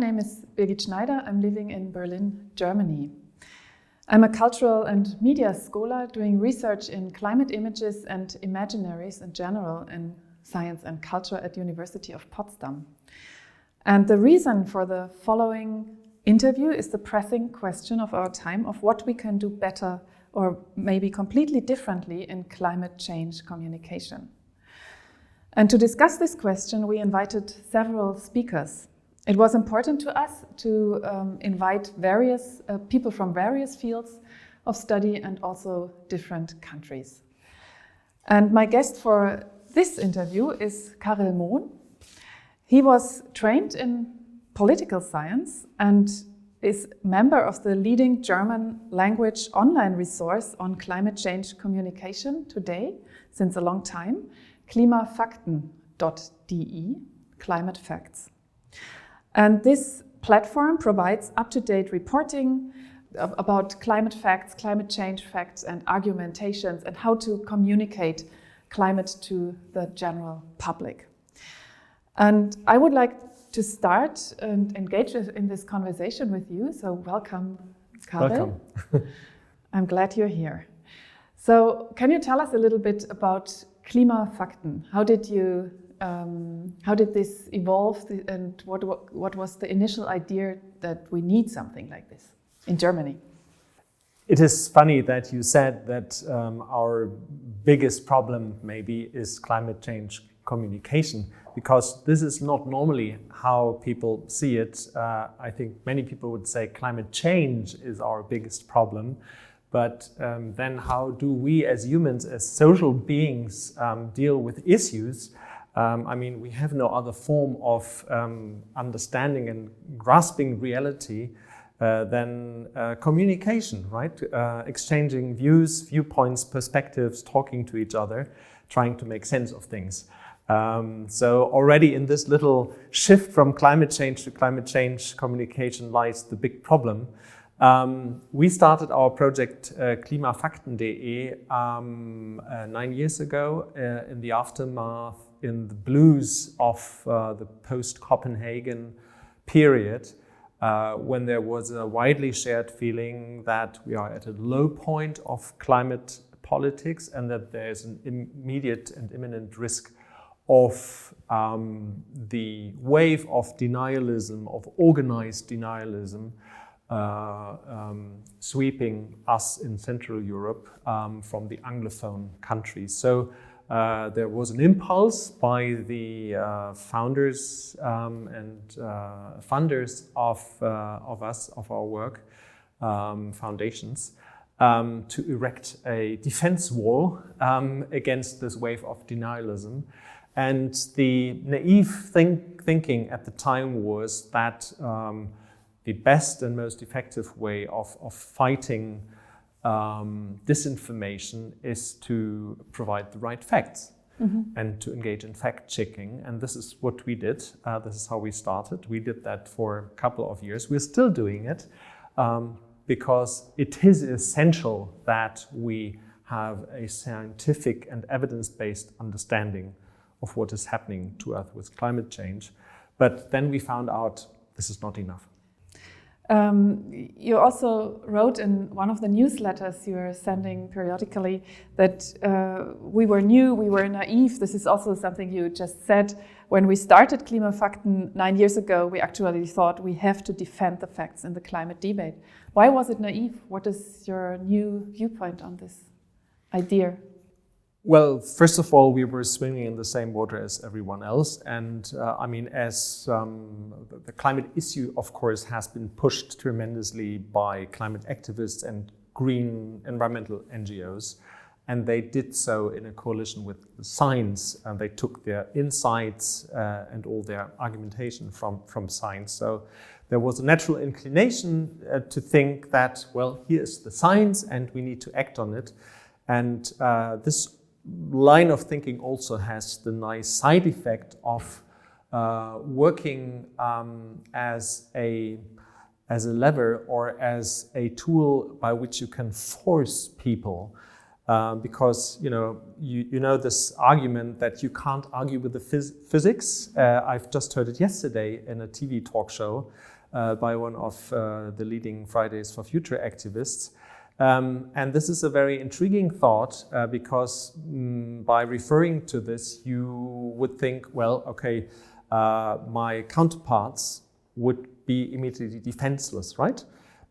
name is Birgit Schneider. I'm living in Berlin, Germany. I'm a cultural and media scholar doing research in climate images and imaginaries in general in science and culture at the University of Potsdam. And the reason for the following interview is the pressing question of our time of what we can do better or maybe completely differently in climate change communication. And to discuss this question, we invited several speakers. It was important to us to invite various people from various fields of study and also different countries. And my guest for this interview is Carel Mohn. He was trained in political science and is member of the leading German language online resource on climate change communication today, since a long time, klimafakten.de, climate facts. And this platform provides up-to-date reporting about climate facts, climate change facts, and argumentations, and how to communicate climate to the general public. And I would like to start and engage in this conversation with you. So welcome, Carel. Welcome. I'm glad you're here. So can you tell us a little bit about Klimafakten? How did this evolve, and what was the initial idea that we need something like this in Germany? It is funny that you said that our biggest problem maybe is climate change communication, because this is not normally how people see it. I think many people would say climate change is our biggest problem. But then how do we as humans, as social beings, deal with issues? We have no other form of understanding and grasping reality than communication, right? Exchanging views, viewpoints, perspectives, talking to each other, trying to make sense of things. So already in this little shift from climate change to climate change communication lies the big problem. We started our project klimafakten.de 9 years ago in the aftermath, in the blues of the post-Copenhagen period, when there was a widely shared feeling that we are at a low point of climate politics and that there's an immediate and imminent risk of the wave of denialism, of organized denialism, sweeping us in Central Europe from the Anglophone countries. So there was an impulse by the founders and funders of our work, foundations, to erect a defense wall against this wave of denialism. And the naive thinking at the time was that the best and most effective way of fighting disinformation is to provide the right facts and to engage in fact-checking. And this is what we did. This is how we started. We did that for a couple of years. We're still doing it because it is essential that we have a scientific and evidence-based understanding of what is happening to Earth with climate change. But then we found out this is not enough. You also wrote in one of the newsletters you were sending periodically that we were new, we were naive. This is also something you just said. When we started Klimafakten 9 years ago, we actually thought we have to defend the facts in the climate debate. Why was it naive? What is your new viewpoint on this idea? Well, first of all, we were swimming in the same water as everyone else. And the climate issue, of course, has been pushed tremendously by climate activists and green environmental NGOs. And they did so in a coalition with science. And they took their insights and all their argumentation from science. So there was a natural inclination to think that, well, here's the science and we need to act on it. And this line of thinking also has the nice side effect of working as a lever or as a tool by which you can force people Because you know this argument that you can't argue with the physics. I've just heard it yesterday in a TV talk show by one of the leading Fridays for Future activists. And this is a very intriguing thought because by referring to this, you would think, well, okay, my counterparts would be immediately defenseless, right?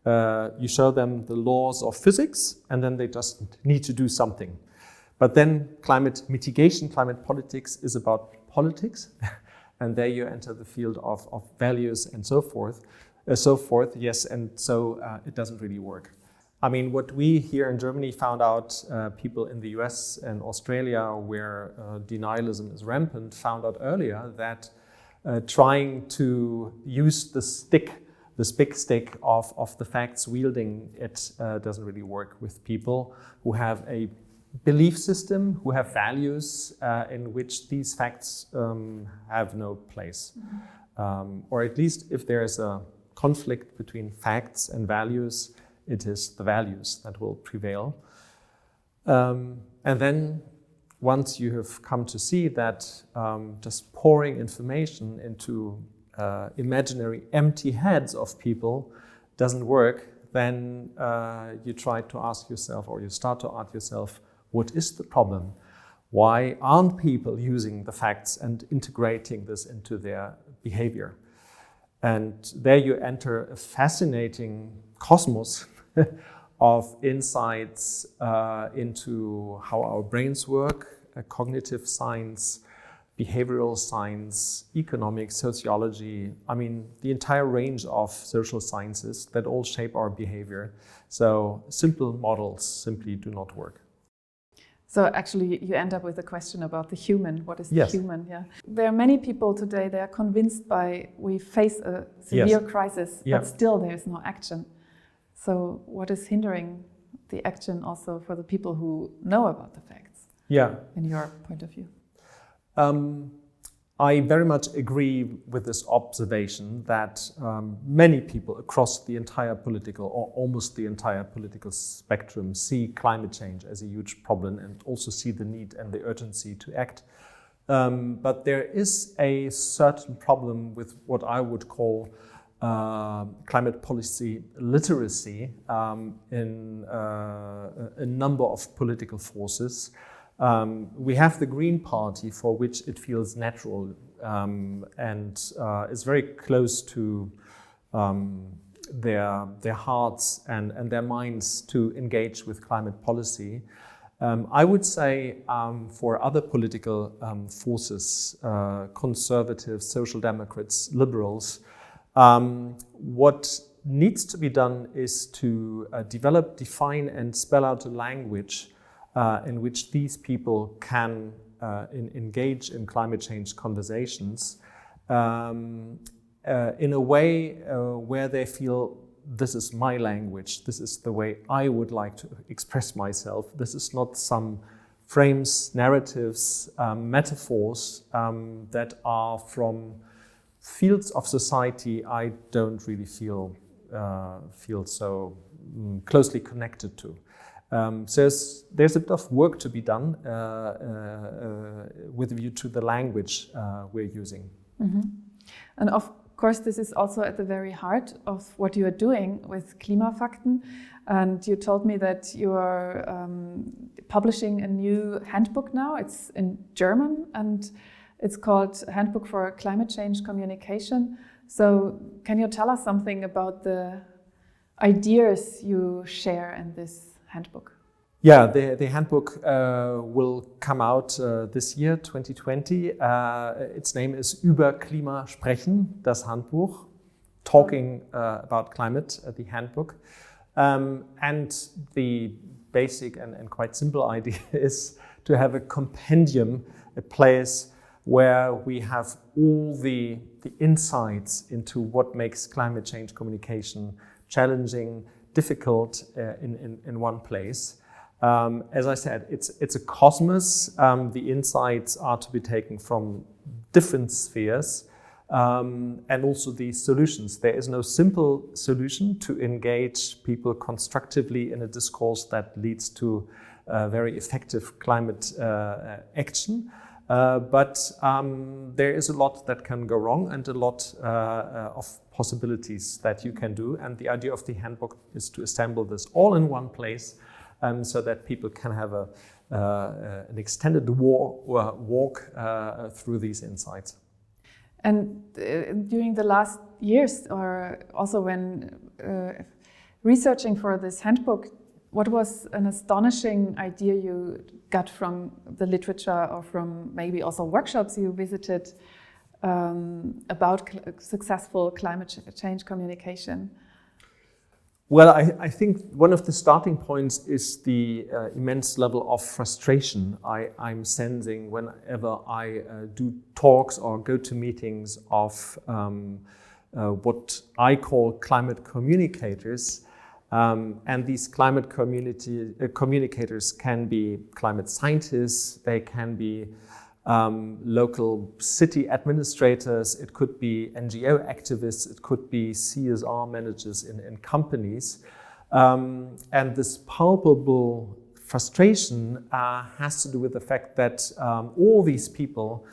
You show them the laws of physics and then they just need to do something. But then climate mitigation, climate politics is about politics. And there you enter the field of values and so forth. Yes, and so it doesn't really work. I mean, what we here in Germany found out, people in the US and Australia, where denialism is rampant, found out earlier that trying to use this big stick of the facts wielding it doesn't really work with people who have a belief system, who have values in which these facts have no place. Or at least if there is a conflict between facts and values, it is the values that will prevail. And then once you have come to see that just pouring information into imaginary empty heads of people doesn't work, then you try to ask yourself, or you start to ask yourself, what is the problem? Why aren't people using the facts and integrating this into their behavior? And there you enter a fascinating cosmos of insights into how our brains work, cognitive science, behavioral science, economics, sociology, I mean, the entire range of social sciences that all shape our behavior. So simple models simply do not work. So actually you end up with a question about the human. What is the Yes. human? Yeah. There are many people today, they are convinced we face a severe crisis, but still there is no action. So what is hindering the action also for the people who know about the facts? Yeah. In your point of view? I very much agree with this observation that many people across the entire political, or almost the entire political spectrum, see climate change as a huge problem and also see the need and the urgency to act. But there is a certain problem with what I would call climate policy literacy in a number of political forces. We have the Green Party, for which it feels natural and is very close to their hearts and their minds to engage with climate policy. I would say for other political forces, conservatives, social democrats, liberals, what needs to be done is to develop, define and spell out a language in which these people can engage in climate change conversations in a way where they feel this is my language, this is the way I would like to express myself. This is not some frames, narratives, metaphors that are from fields of society I don't really feel so closely connected to. So there's a bit of work to be done with a view to the language we're using. Mm-hmm. And of course, this is also at the very heart of what you are doing with Klimafakten. And you told me that you are publishing a new handbook now. It's in German and it's called Handbook for Climate Change Communication. So can you tell us something about the ideas you share in this handbook? Yeah, the handbook will come out this year, 2020. Its name is Über Klima sprechen, das Handbuch, talking about climate, the handbook. And the basic and quite simple idea is to have a compendium, a place where we have all the insights into what makes climate change communication challenging, difficult in one place. As I said, it's a cosmos. The insights are to be taken from different spheres and also the solutions. There is no simple solution to engage people constructively in a discourse that leads to very effective climate action. But there is a lot that can go wrong and a lot of possibilities that you can do. And the idea of the handbook is to assemble this all in one place so that people can have an extended walk through these insights. And during the last years, or also when researching for this handbook, what was an astonishing idea you got from the literature or from maybe also workshops you visited about successful climate change communication? Well, I think one of the starting points is the immense level of frustration I'm sensing whenever I do talks or go to meetings of what I call climate communicators. And these climate communicators can be climate scientists, they can be local city administrators, it could be NGO activists, it could be CSR managers in companies. And this palpable frustration has to do with the fact that all these people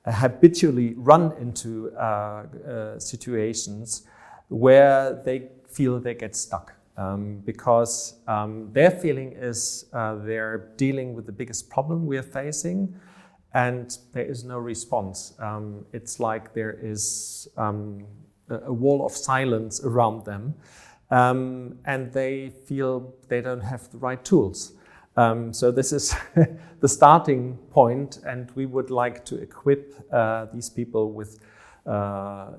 habitually run into situations where they feel they get stuck. Because their feeling is they're dealing with the biggest problem we are facing, and there is no response. It's like there is a wall of silence around them, and they feel they don't have the right tools. So this is the starting point, and we would like to equip these people with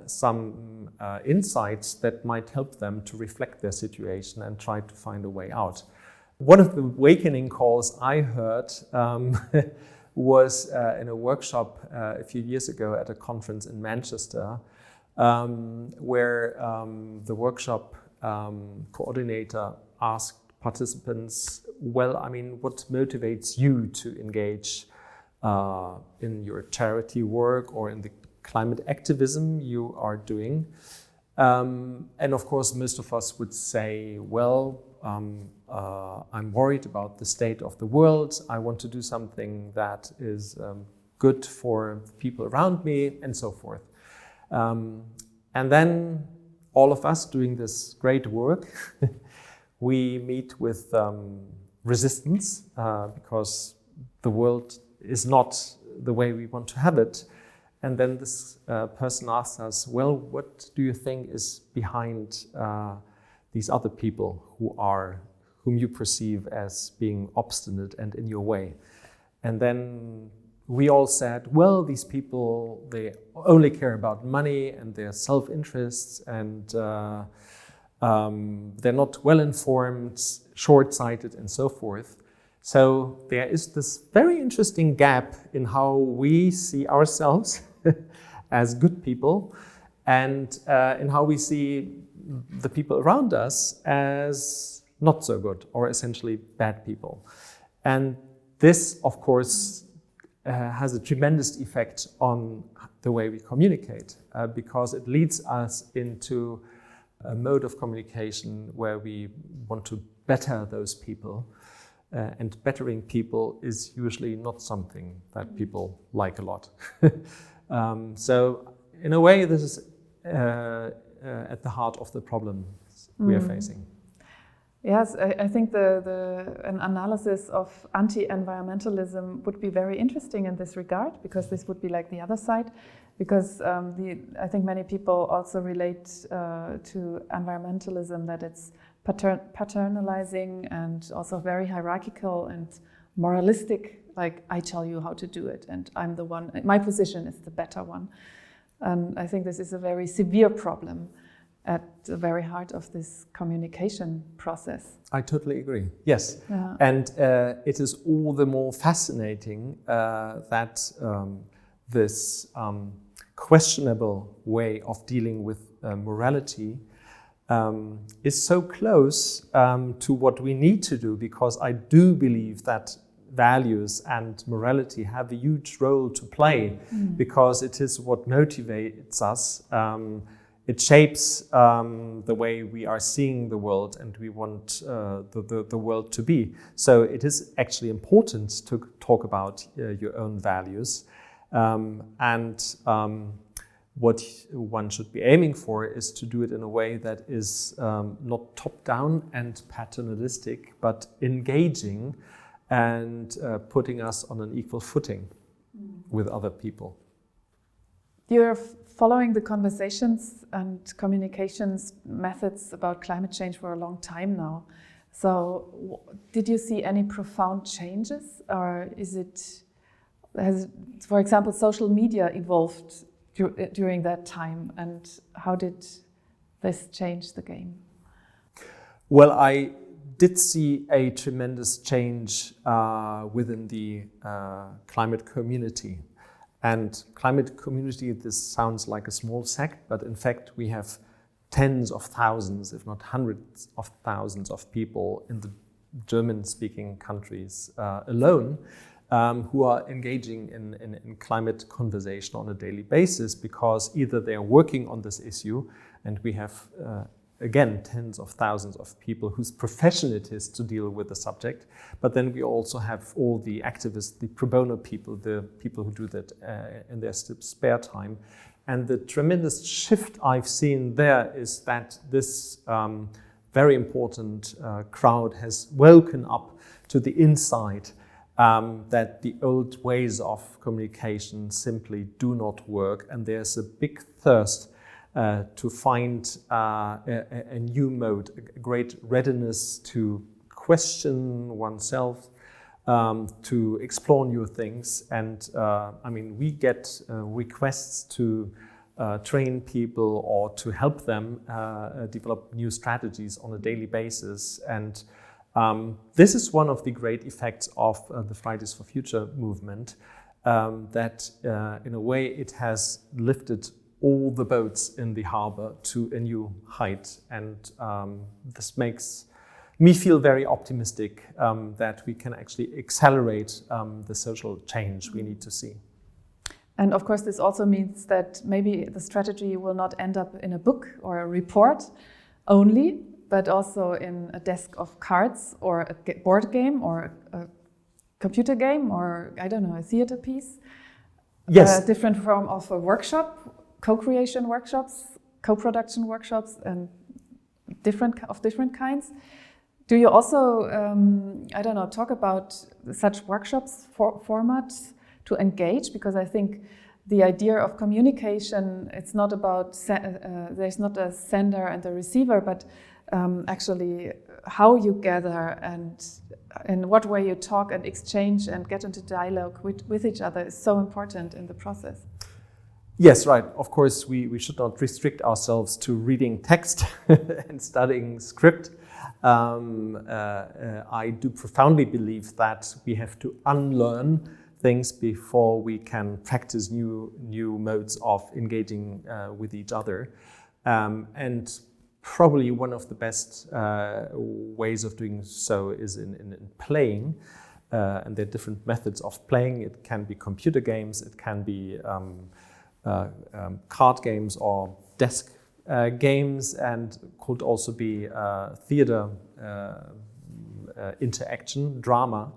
some insights that might help them to reflect their situation and try to find a way out. One of the awakening calls I heard was in a workshop a few years ago at a conference in Manchester, where the workshop coordinator asked participants, well, I mean, what motivates you to engage in your charity work or in the climate activism you are doing? And of course, most of us would say, well, I'm worried about the state of the world. I want to do something that is good for people around me, and so forth. And then all of us doing this great work, we meet with resistance because the world is not the way we want to have it. And then this person asks us, well, what do you think is behind these other people whom you perceive as being obstinate and in your way? And then we all said, well, these people, they only care about money and their self-interests, and they're not well-informed, short-sighted, and so forth. So there is this very interesting gap in how we see ourselves as good people and in how we see the people around us as not so good or essentially bad people. And this, of course, has a tremendous effect on the way we communicate because it leads us into a mode of communication where we want to better those people. And bettering people is usually not something that people like a lot. So in a way, this is at the heart of the problem we are facing. Yes, I think an analysis of anti-environmentalism would be very interesting in this regard, because this would be like the other side. Because I think many people also relate to environmentalism that it's paternalizing and also very hierarchical and moralistic, like I tell you how to do it and I'm the one, my position is the better one. And I think this is a very severe problem at the very heart of this communication process. I totally agree, yes. Yeah. And it is all the more fascinating that this questionable way of dealing with morality is so close to what we need to do, because I do believe that values and morality have a huge role to play, because it is what motivates us it shapes the way we are seeing the world and we want the world to be. So it is actually important to talk about your own values. What one should be aiming for is to do it in a way that is not top-down and paternalistic, but engaging and putting us on an equal footing with other people. You're following the conversations and communications methods about climate change for a long time now. So did you see any profound changes, or has, for example, social media evolved during that time, and how did this change the game? Well, I did see a tremendous change within the climate community. And climate community, this sounds like a small sect, but in fact we have tens of thousands, if not hundreds of thousands of people in the German-speaking countries alone who are engaging in climate conversation on a daily basis, because either they are working on this issue, and we have again tens of thousands of people whose profession it is to deal with the subject, but then we also have all the activists, the pro bono people, the people who do that in their spare time. And the tremendous shift I've seen there is that this very important crowd has woken up to the insight that the old ways of communication simply do not work, and there's a big thirst to find a new mode, a great readiness to question oneself, to explore new things. And I mean, we get requests to train people or to help them develop new strategies on a daily basis. And this is one of the great effects of the Fridays for Future movement, that in a way it has lifted all the boats in the harbor to a new height. And this makes me feel very optimistic that we can actually accelerate the social change we need to see. And of course, this also means that maybe the strategy will not end up in a book or a report only, but also in a deck of cards or a board game or a computer game or, I don't know, a theater piece. Yes. A different form of a workshop, co-creation workshops, co-production workshops, and different kinds. Do you also, I don't know, talk about such workshops formats to engage? Because I think the idea of communication, it's not about, there's not a sender and a receiver, but actually how you gather and in what way you talk and exchange and get into dialogue with each other is so important in the process. Yes, right. Of course, we should not restrict ourselves to reading text and studying script. I do profoundly believe that we have to unlearn things before we can practice new modes of engaging with each other. And probably one of the best ways of doing so is in playing. And there are different methods of playing. It can be computer games, it can be card games or desk games, and could also be theater interaction, drama,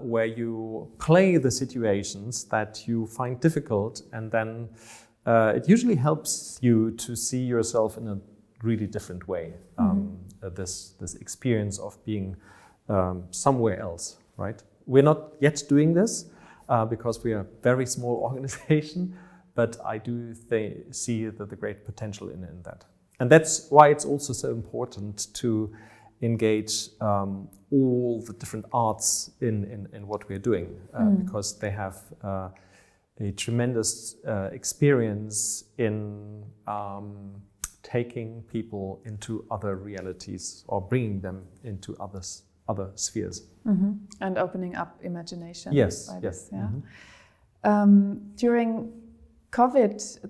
where you play the situations that you find difficult, and then it usually helps you to see yourself in a really different way. This experience of being somewhere else, right? We're not yet doing this because we are a very small organization, but I do see the great potential in that. And that's why it's also so important to engage all the different arts in what we're doing, because they have a tremendous experience in taking people into other realities or bringing them into other spheres. And opening up imagination. Yes, by yes. This, yeah. During COVID,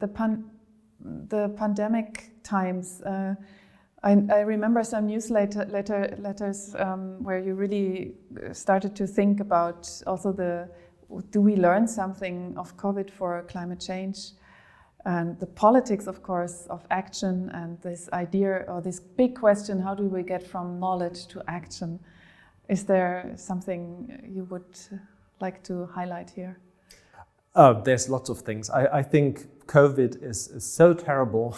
the pandemic times, I remember some letters where you really started to think about also do we learn something of COVID for climate change? and the politics, of course, of action, and this idea or this big question, how do we get from knowledge to action? Is there something you would like to highlight here? There's lots of things. I think COVID is so terrible,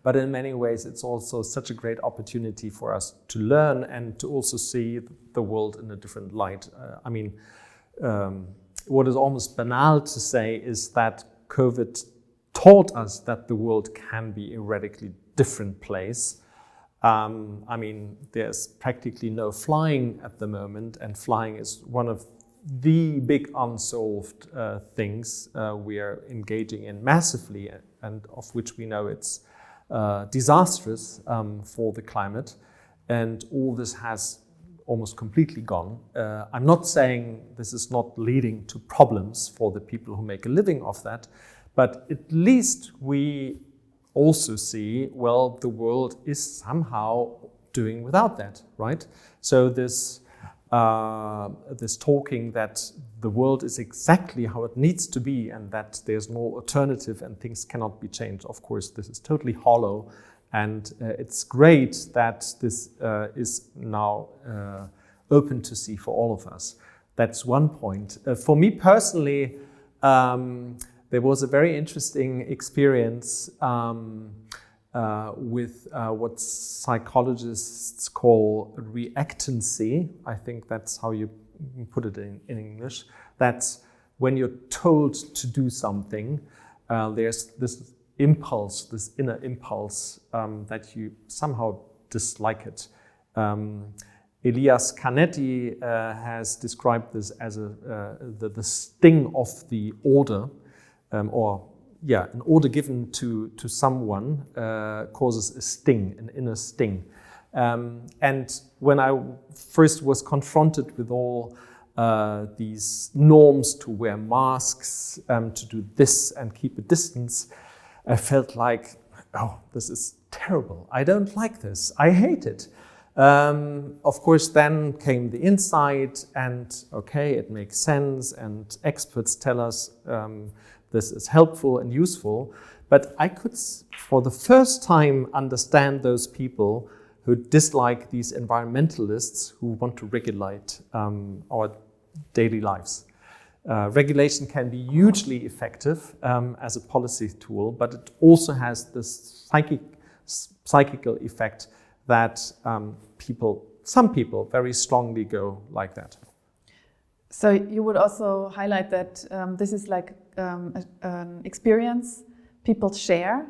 but in many ways it's also such a great opportunity for us to learn and to also see the world in a different light. What is almost banal to say is that COVID taught us that the world can be a radically different place. There's practically no flying at the moment, and flying is one of the big unsolved things we are engaging in massively, and of which we know it's disastrous for the climate. And all this has almost completely gone. I'm not saying this is not leading to problems for the people who make a living off that, but at least we also see, well, the world is somehow doing without that, right? So this talking that the world is exactly how it needs to be and that there's no alternative and things cannot be changed, of course, this is totally hollow. And it's great that this is now open to see for all of us. That's one point. For me personally, there was a very interesting experience with what psychologists call reactancy. I think that's how you put it in English. That's when you're told to do something, there's this impulse, this inner impulse that you somehow dislike it. Elias Canetti has described this as the sting of the order, an order given to someone causes a sting, an inner sting. And when I first was confronted with all these norms to wear masks, to do this and keep a distance, I felt like, oh, this is terrible. I don't like this. I hate it. Of course, then came the insight, and okay, it makes sense, and experts tell us this is helpful and useful. But I could, for the first time, understand those people who dislike these environmentalists who want to regulate our daily lives. Regulation can be hugely effective as a policy tool, but it also has this psychical effect that some people very strongly go like that. So you would also highlight that this is like an experience people share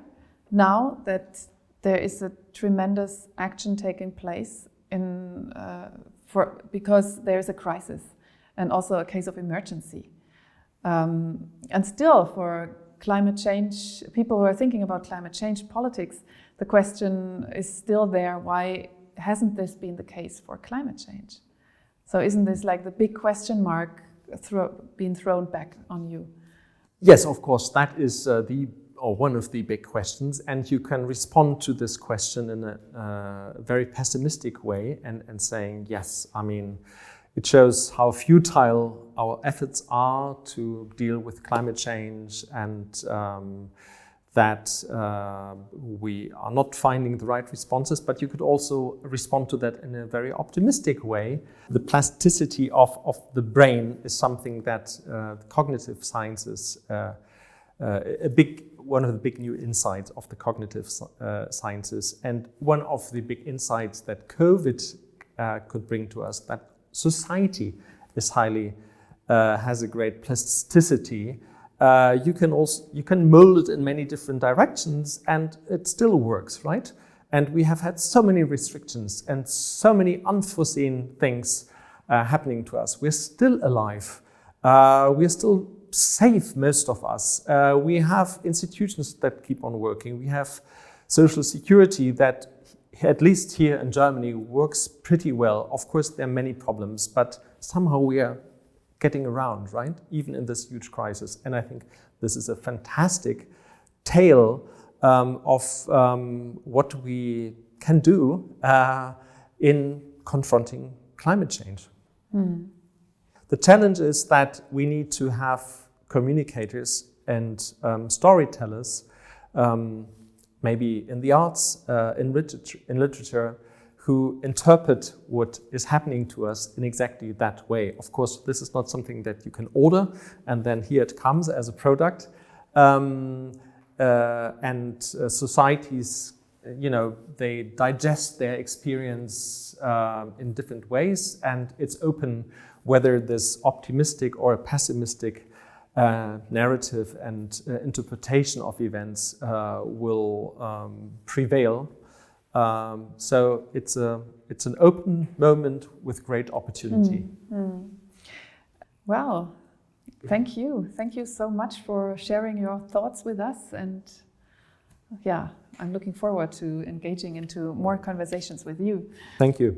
now, that there is a tremendous action taking place because there is a crisis and also a case of emergency. And still, for climate change, people who are thinking about climate change politics, the question is still there, why hasn't this been the case for climate change? So isn't this like the big question mark being thrown back on you? Yes, of course, that is one of the big questions, and you can respond to this question in a very pessimistic way and saying, yes, it shows how futile our efforts are to deal with climate change, and that we are not finding the right responses. But you could also respond to that in a very optimistic way. The plasticity of the brain is something that cognitive sciences, one of the big new insights of the cognitive sciences, and one of the big insights that COVID could bring to us, that society is has a great plasticity. You can mold it in many different directions, and it still works, right? And we have had so many restrictions and so many unforeseen things happening to us. We're still alive. We're still safe, most of us. We have institutions that keep on working. We have social security that, at least here in Germany, works pretty well. Of course, there are many problems, but somehow we are getting around, right? Even in this huge crisis. And I think this is a fantastic tale of what we can do in confronting climate change. Mm. The challenge is that we need to have communicators and storytellers maybe in the arts, in literature, who interpret what is happening to us in exactly that way. Of course, this is not something that you can order and then here it comes as a product. Societies, they digest their experience in different ways, and it's open whether this optimistic or pessimistic narrative and interpretation of events will prevail. So it's an open moment with great opportunity. Well, thank you. Thank you so much for sharing your thoughts with us. And yeah, I'm looking forward to engaging into more conversations with you. Thank you.